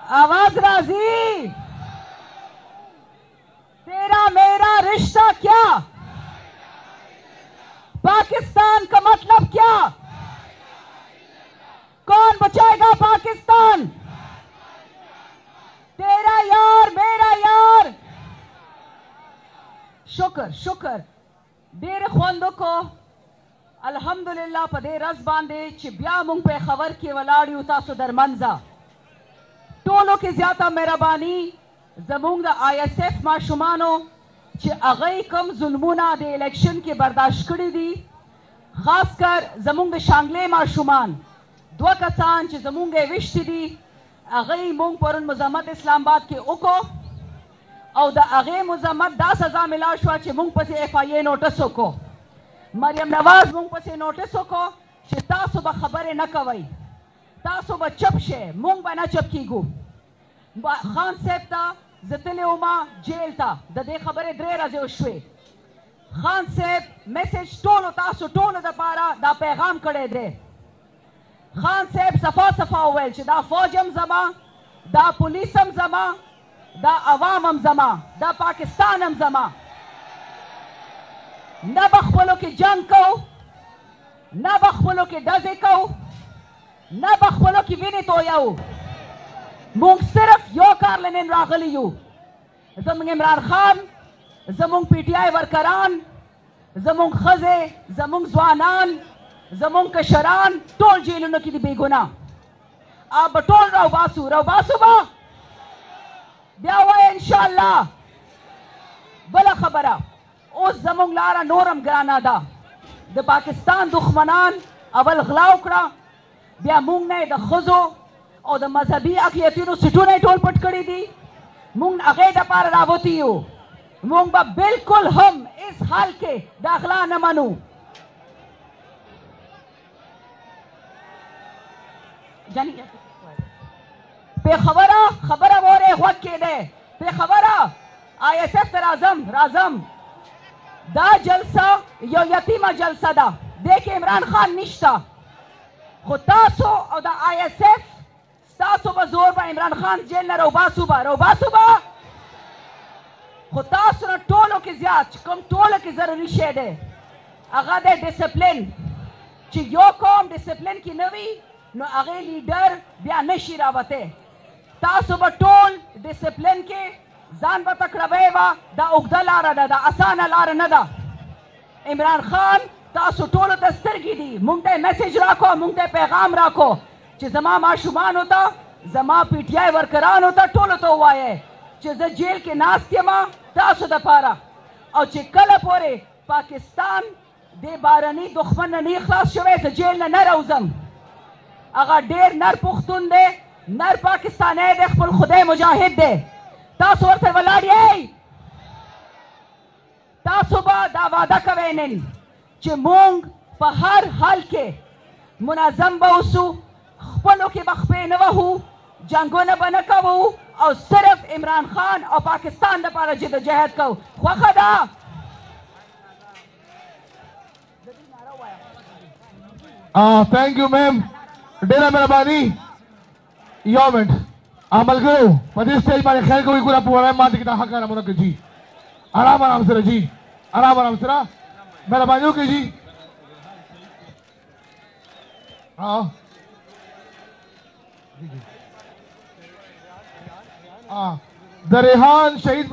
आवाज राजी। तेरा मेरा रिश्ता क्या, पाकिस्तान का मतलब क्या, कौन बचाएगा पाकिस्तान, तेरा यार मेरा यार। शुक्र शुक्र डेर خوندو को अल्हम्दुलिल्लाह په دې رز باندې چې بیا مونږ په خبر کې ولاړ یو تاسو درمنځه ټولو کې زیاته مهرباني زمونږ د آی اس اف ماشومانو چې هغه کوم ظلمونه د الیکشن کې برداشت کړي دي، خاص کر زمونږ د شانګلې ماشومان دوه کسان چې زمونږ یې ویشتي دي، هغه مونږ پرون مزمت اسلام آباد کې وکړو او د هغې مزمت دا سزا ملا شوه چې مونږ پسې اف آی اے نوټس وکړو. مریم نواز مونږ پسې نوټس وکړو چې تاسو به خبرې نه کوئ، تاسو به چپ شئ، مونږ به نه چپ کیږو. خان صاحب ته زه تللی ومه جیل ته، د دې خبرې 3 ورځې وشوې. خان صاحب میسج ټولو تاسو ټولو دپاره دا پیغام کړی دی. خان صاحب صفا صفا وویل چې دا فوج هم زما، دا پولیس هم زما، دا عوام هم زما، دا پاکستان هم زما. نه به خپلو کې جنگ کو، نه به خپلو کې ډزې کو، نه به خپلو کې وینې تویو. مونږ صرف یو کار لنن راغلی یو، زمونږ عمران خان، زمونږ پی ټی آی ورکران، زمونږ ښځې، زمونږ ځوانان، زمونږ کشران ټول جیلونو کې دي بې ګناه. آپ به ټول راوباسو به بیا وایه انشاءالله. بله خبره اوس زمونږ لاره نورم ګرانه ده. د پاکستان دښمنان اول غلا وکړه، بیا مونږ نه د ښځو او د مذهبي اقلیتونو سیټونه یې ټول پټ کړي دي. مونږ هغې دپاره راوتي یو. مونږ به بلکل هم هېڅ حال کې دا غلا نه منو. په خبره وره غوږ کېدی. په خبره آی اس اف ته راځم. دا جلسه یو یتیمه جلسه ده، دې کې عمران خان نشته، خو تاسو او د آی اس اف ستاسو به زور به عمران خان جیل نه راوباسو به خو تاسو نه ټولو کې زیات چې کوم ټولو کې ضروري شی دی هغه دی ډسپلین. چې یو قوم ډسپلین کې نه وي نو هغې لیډر بیا نشي راوتی. تاسو به ټول ډسپلین کې ځان به تکړوئ به. دا اوږده لاره ده، دا اسانه لاره نه ده. عمران خان تاسو ټولو ته سترګې دي، مونږ ته یې میسج راکړو، مونږ ته یې پیغام راکړو چې زما ماشومانو ته، زما پی ټی آی ورکرانو ته ټولو ته ووایئ چې زه جیل کې ناست یم تاسو دپاره، او چې کله پورې پاکستان د بارني دښمن نه نه خلاص شوی زه جیل نه راوځم. هغه ډېر نر پښتون دی، نر پاکستانی دی، خپل خدای مجاهد دی. تاسو ورته ولاړ یئ، تاسو به دا وعده کوئ نن چې مونږ په هر حال کې منظم به اوسو، خپلو کې به خپې نه وهو، جنګونه به نه کوو او صرف عمران خان او پاکستان دپاره جدوجهد کوو. خوښه ده؟ Thank you ma'am, ډیره مهرباني. یو منټ ملګرو په دې سټیج باندې خیر کوئ ګوره په وړاندې ماته کې دا حق رامونه کړي جي. آرام سره جي، آرام سره مهرباني وکړئ جي. د ریحان شهید